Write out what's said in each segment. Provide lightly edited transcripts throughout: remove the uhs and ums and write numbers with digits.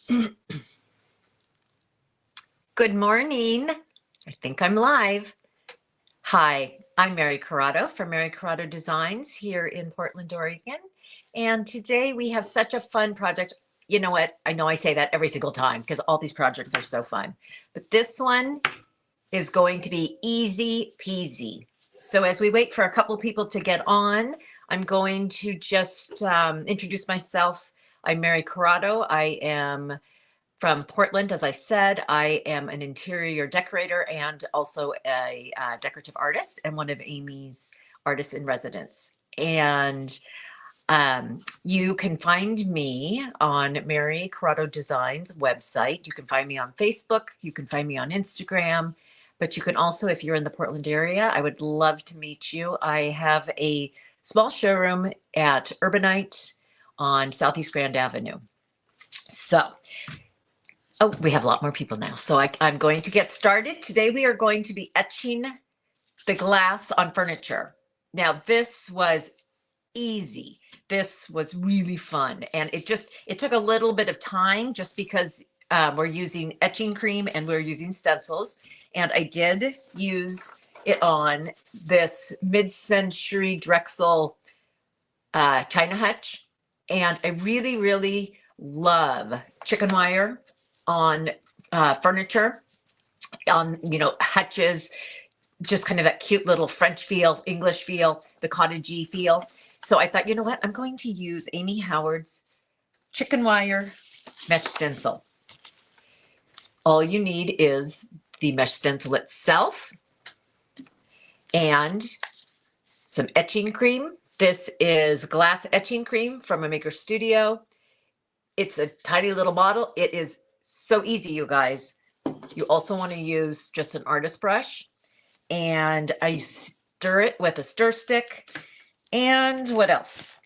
Good morning. I think I'm live. Hi, I'm Mary Corrado from Mary Corrado Designs here in Portland, Oregon. And today we have such a fun project. You know what? I know I say that every single time because all these projects are so fun. But this one is going to be easy peasy. So as we wait for a couple people to get on, I'm going to just introduce myself. I'm Mary Corrado. I am from Portland. As I said, I am an interior decorator and also a decorative artist and one of Amy's artists in residence. And you can find me on Mary Corrado Designs website. You can find me on Facebook. You can find me on Instagram. But you can also, if you're in the Portland area, I would love to meet you. I have a small showroom at Urbanite on Southeast Grand Avenue. So oh, we have a lot more people now. So I'm going to get started. Today we are going to be etching the glass on furniture. Now this was easy. This was really fun. And it took a little bit of time just because we're using etching cream and we're using stencils. And I did use it on this mid-century Drexel China hutch. And I really, really love chicken wire on furniture, on hutches, just kind of that cute little French feel, English feel, the cottagey feel. So I thought, you know what, I'm going to use Amy Howard's chicken wire mesh stencil. All you need is the mesh stencil itself and some etching cream. This is glass etching cream from a maker studio. It's a tiny little bottle. It is so easy, you guys. You also want to use just an artist brush, and I stir it with a stir stick. And what else?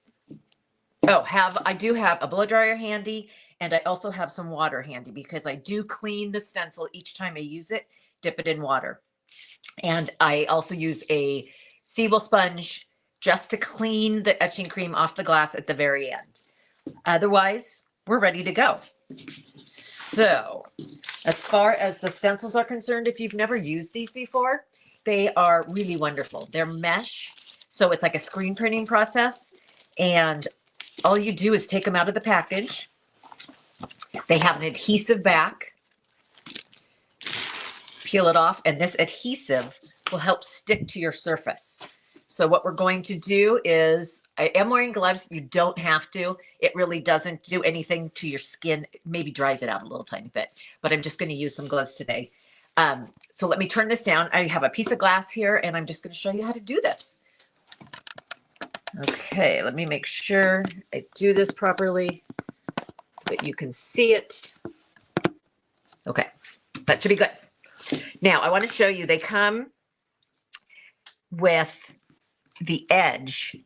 Oh, I do have a blow dryer handy, and I also have some water handy because I do clean the stencil each time I use it, dip it in water. And I also use a Seabull sponge just to clean the etching cream off the glass at the very end. Otherwise, we're ready to go. So as far as the stencils are concerned, if you've never used these before, they are really wonderful. They're mesh, so it's like a screen printing process. And all you do is take them out of the package. They have an adhesive back. Peel it off, and this adhesive will help stick to your surface. So what we're going to do is, I am wearing gloves. You don't have to. It really doesn't do anything to your skin. It maybe dries it out a little tiny bit, but I'm just going to use some gloves today. So let me turn this down. I have a piece of glass here, and I'm just going to show you how to do this. Okay, let me make sure I do this properly so that you can see it. Okay, that should be good. Now, I want to show you, they come with the edge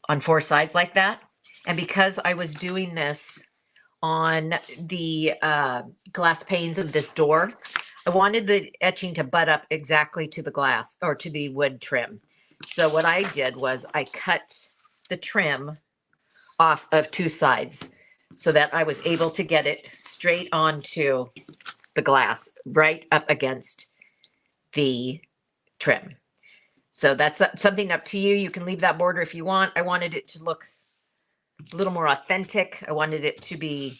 on four sides like that. And because I was doing this on the glass panes of this door, I wanted the etching to butt up exactly to the glass or to the wood trim. So what I did was I cut the trim off of two sides so that I was able to get it straight onto the glass, right up against the trim. So that's something up to you. You can leave that border if you want. I wanted it to look a little more authentic. I wanted it to be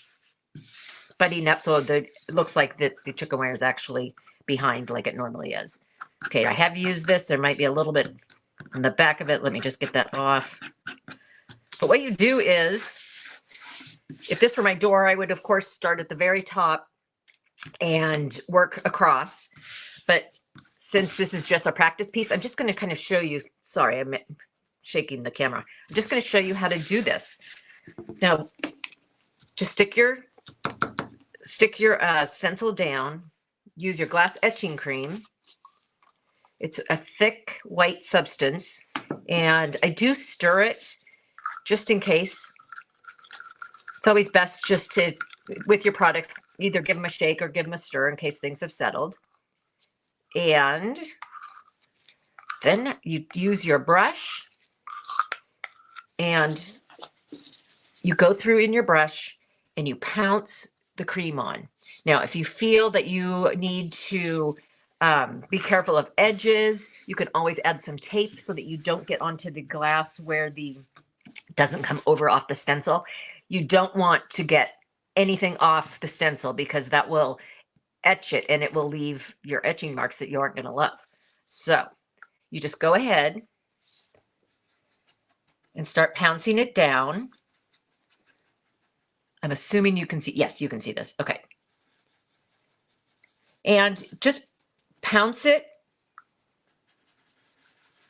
butting up so that it looks like the chicken wire is actually behind like it normally is. Okay, I have used this. There might be a little bit on the back of it. Let me just get that off. But what you do is, if this were my door, I would of course start at the very top and work across. But since this is just a practice piece, I'm just going to kind of show you. Sorry, I'm shaking the camera. I'm just going to show you how to do this. Now, just stick your stencil down. Use your glass etching cream. It's a thick white substance, and I do stir it just in case. It's always best just to, with your products, either give them a shake or give them a stir in case things have settled. And then you use your brush and you go through in your brush and you pounce the cream on. Now, if you feel that you need to be careful of edges, you can always add some tape so that you don't get onto the glass where the doesn't come over off the stencil. You don't want to get anything off the stencil because that will etch it and it will leave your etching marks that you aren't going to love. So you just go ahead and start pouncing it down. I'm assuming you can see, yes, you can see this. Okay. And just pounce it.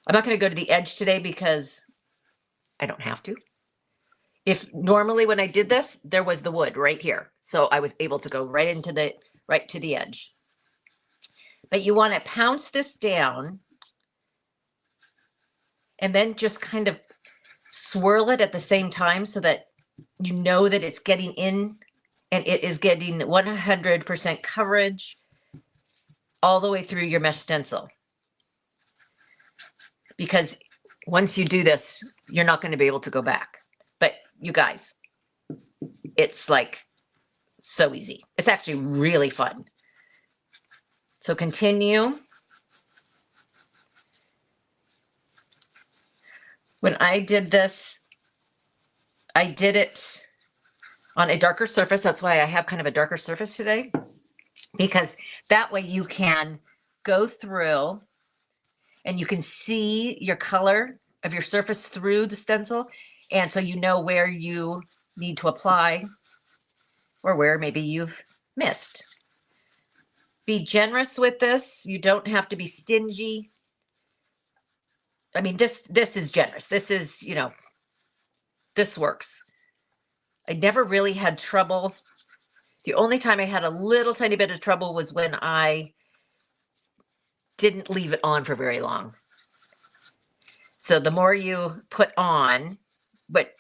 I'm not going to go to the edge today because I don't have to. If normally when I did this, there was the wood right here. So I was able to go right to the edge. But you want to pounce this down and then just kind of swirl it at the same time so that you know that it's getting in and it is getting 100% coverage all the way through your mesh stencil. Because once you do this, you're not going to be able to go back. But you guys, it's like so easy. It's actually really fun. So continue. When I did this, I did it on a darker surface. That's why I have kind of a darker surface today, because that way you can go through and you can see your color of your surface through the stencil. And so you know where you need to apply or where maybe you've missed. Be generous with this. You don't have to be stingy. I mean, this is generous. This is, you know, this works. I never really had trouble. The only time I had a little tiny bit of trouble was when I didn't leave it on for very long. So the more you put on, but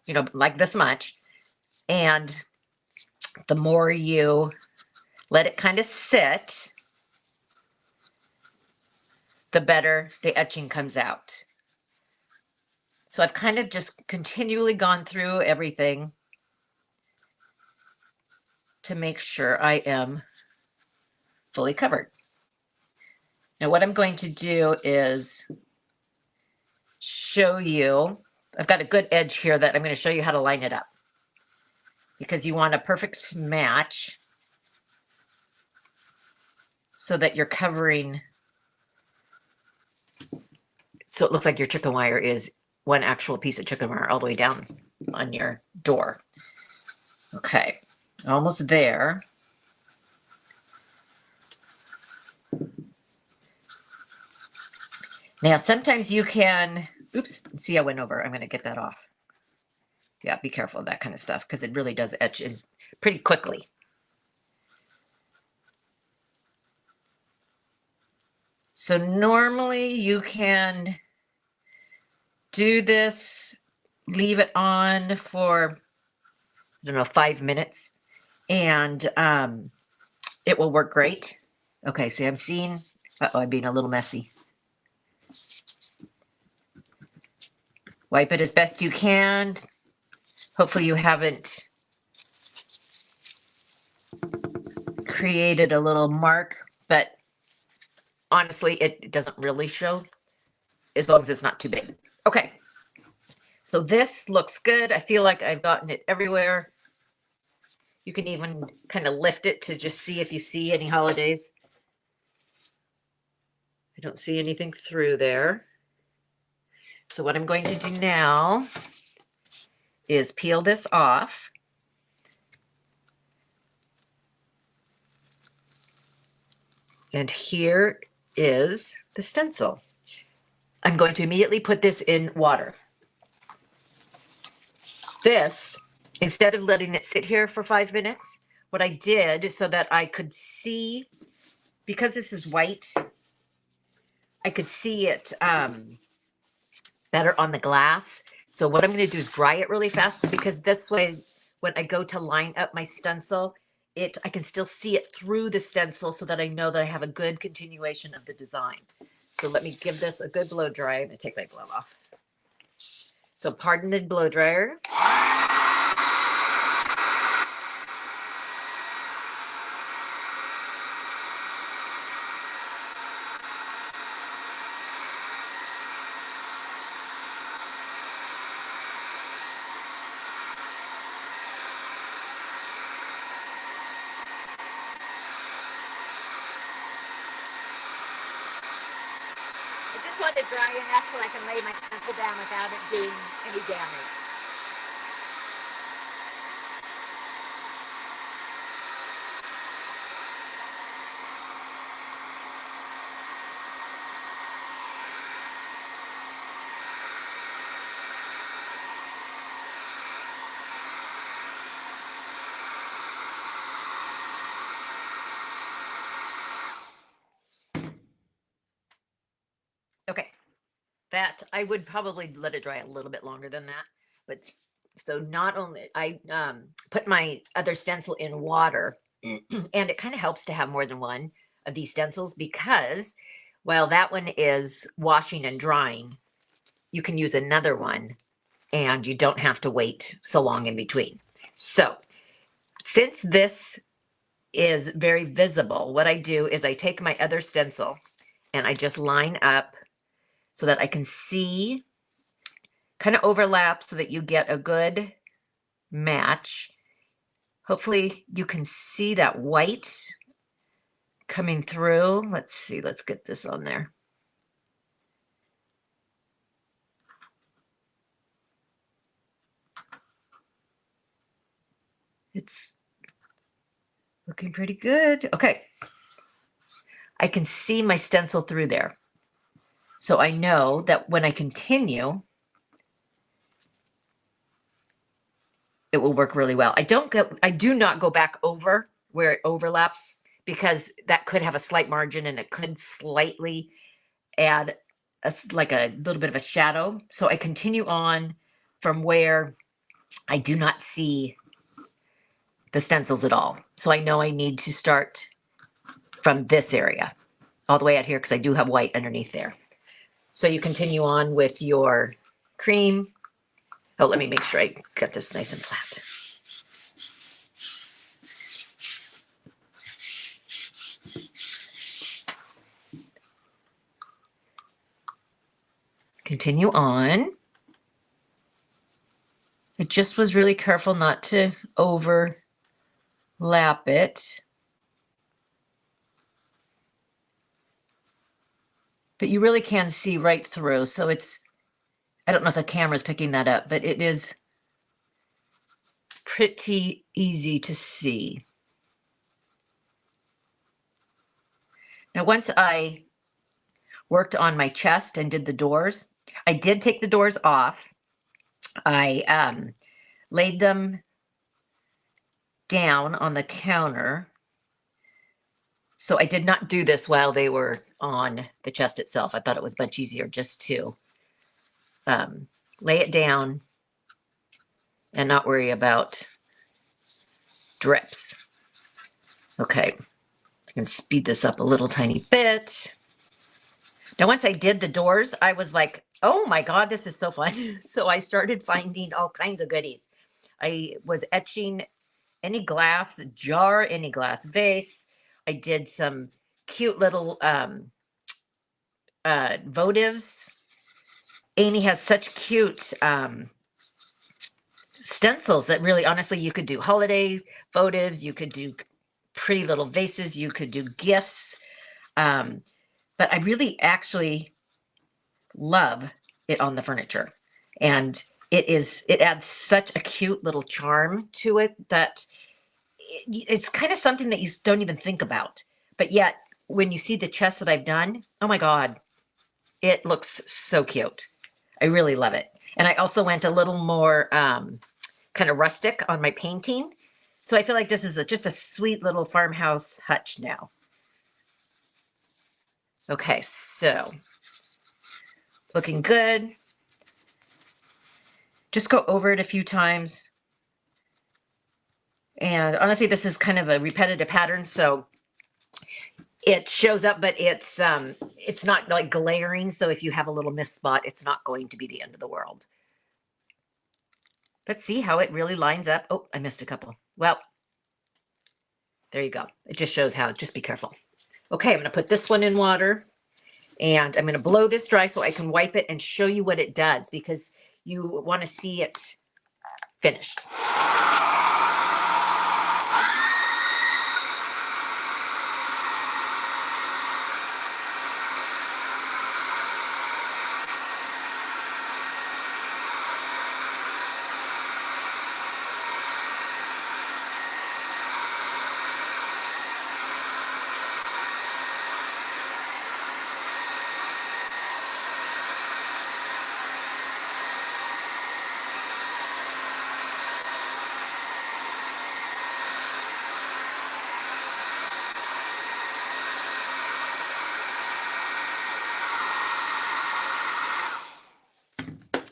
you know, like this much, and the more you let it kind of sit, the better the etching comes out. So I've kind of just continually gone through everything to make sure I am fully covered. Now what I'm going to do is show you, I've got a good edge here that I'm going to show you how to line it up, because you want a perfect match so that you're covering, so it looks like your chicken wire is one actual piece of chicken wire all the way down on your door. Okay, almost there. Now, sometimes you can, oops, see I went over. I'm going to get that off. Yeah, be careful of that kind of stuff because it really does etch in pretty quickly. So normally you can do this, leave it on for, I don't know, 5 minutes, and it will work great. Okay, so I'm seeing, uh-oh, I'm being a little messy. Wipe it as best you can. Hopefully you haven't created a little mark, but honestly, it doesn't really show as long as it's not too big. Okay, so this looks good. I feel like I've gotten it everywhere. You can even kind of lift it to just see if you see any holidays. I don't see anything through there. So what I'm going to do now is peel this off. And here is the stencil. I'm going to immediately put this in water. This, instead of letting it sit here for 5 minutes, what I did so that I could see, because this is white, I could see it better on the glass. So what I'm going to do is dry it really fast, because this way, when I go to line up my stencil, I can still see it through the stencil so that I know that I have a good continuation of the design. So let me give this a good blow dry. I'm going to take my glove off. So pardon the blow dryer. just want to dry enough so I can lay my stencil down without it doing any damage. Okay, that I would probably let it dry a little bit longer than that. But so not only I put my other stencil in water, and it kind of helps to have more than one of these stencils because while that one is washing and drying, you can use another one and you don't have to wait so long in between. So since this is very visible, what I do is I take my other stencil and I just line up so that I can see, kind of overlap so that you get a good match. Hopefully you can see that white coming through. Let's see, let's get this on there. It's looking pretty good. Okay. I can see my stencil through there. So I know that when I continue, it will work really well. I do not go back over where it overlaps because that could have a slight margin and it could slightly add like a little bit of a shadow. So I continue on from where I do not see the stencils at all. So I know I need to start from this area all the way out here because I do have white underneath there. So you continue on with your cream. Oh, let me make sure I got this nice and flat. Continue on. I just was really careful not to overlap it. But you really can see right through. So it's, I don't know if the camera's picking that up, but it is pretty easy to see. Now, once I worked on my chest and did the doors, I did take the doors off. I laid them down on the counter. So I did not do this while they were on the chest itself. I thought it was much easier just to lay it down and not worry about drips. Okay, I can speed this up a little tiny bit. Now, once I did the doors, I was like, oh my God, this is so fun. So I started finding all kinds of goodies. I was etching any glass jar, any glass vase. I did some cute little votives. Amy has such cute stencils that really, honestly, you could do holiday votives, you could do pretty little vases, you could do gifts. But I really actually love it on the furniture. And it adds such a cute little charm to it that it's kind of something that you don't even think about. But yet, when you see the chest that I've done, oh my God, it looks so cute. I really love it. And I also went a little more kind of rustic on my painting. So I feel like this is just a sweet little farmhouse hutch now. Okay, so looking good. Just go over it a few times. And honestly, this is kind of a repetitive pattern, so it shows up, but it's not like glaring. So if you have a little missed spot, it's not going to be the end of the world. Let's see how it really lines up. Oh, I missed a couple. Well, there you go. It just shows how, just be careful. Okay, I'm going to put this one in water and I'm going to blow this dry so I can wipe it and show you what it does because you want to see it finished.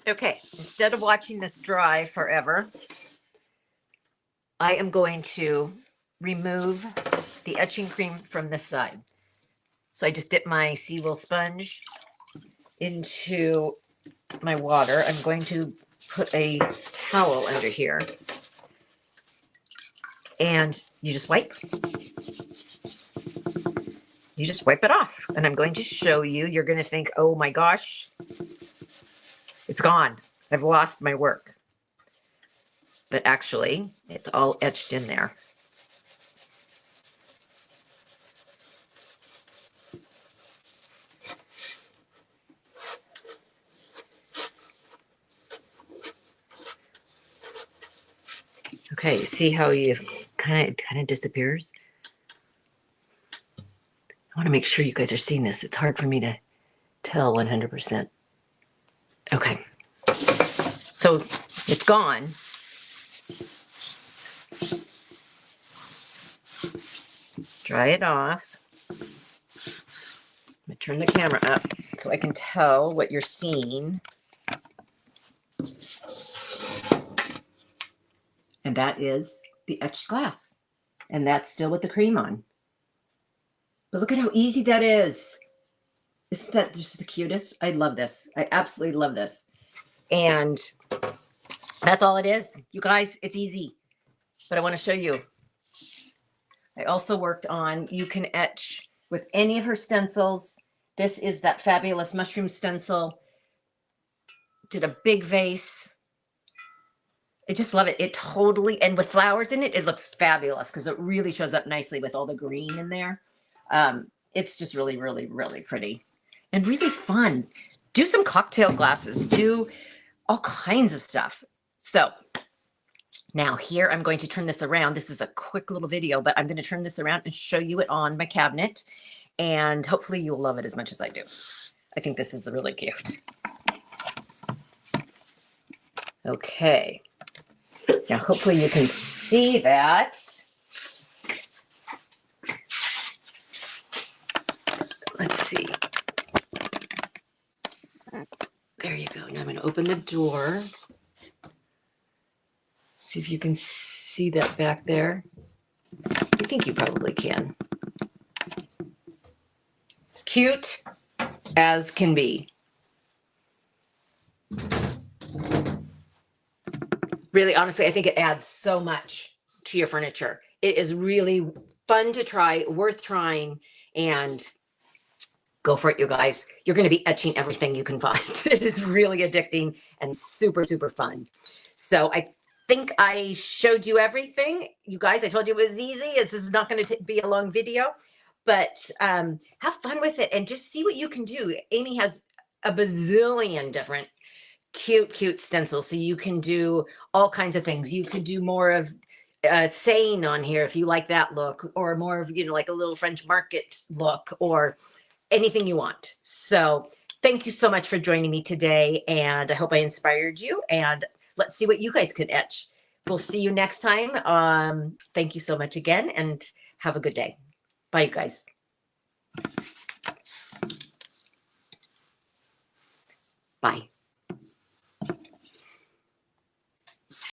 Okay, instead of watching this dry forever, I am going to remove the etching cream from this side. So I just dip my seaweed sponge into my water. I'm going to put a towel under here, and you just wipe it off. And I'm going to show you. You're going to think, oh my gosh, it's gone. I've lost my work. But actually, it's all etched in there. Okay, you see how you kind of disappears? I want to make sure you guys are seeing this. It's hard for me to tell 100%. Okay, so it's gone. Dry it off. I'm gonna turn the camera up so I can tell what you're seeing. And that is the etched glass. And that's still with the cream on. But look at how easy that is. Isn't that just the cutest? I love this. I absolutely love this. And that's all it is. You guys, it's easy. But I want to show you. I also worked on, you can etch with any of her stencils. This is that fabulous mushroom stencil. Did a big vase. I just love it. It totally, and with flowers in it, it looks fabulous because it really shows up nicely with all the green in there. It's just really, really, really pretty and really fun. Do some cocktail glasses, do all kinds of stuff. So now here, I'm going to turn this around. This is a quick little video, but I'm going to turn this around and show you it on my cabinet. And hopefully you'll love it as much as I do. I think this is really cute. Okay. Now, hopefully you can see that. Let's see. There you go. Now I'm going to open the door. See if you can see that back there. I think you probably can. Cute as can be. Really, honestly, I think it adds so much to your furniture. It is really fun to try, worth trying, and go for it, you guys. You're going to be etching everything you can find. It is really addicting and super, super fun. So I think I showed you everything. You guys, I told you it was easy. This is not going to be a long video, but have fun with it and just see what you can do. Amy has a bazillion different cute stencils, so you can do all kinds of things. You could do more of saying on here if you like that look, or more of, like a little French market look, or anything you want. So thank you so much for joining me today, and I hope I inspired you, and let's see what you guys can etch. We'll see you next time. Thank you so much again, and have a good day. Bye, you guys. Bye.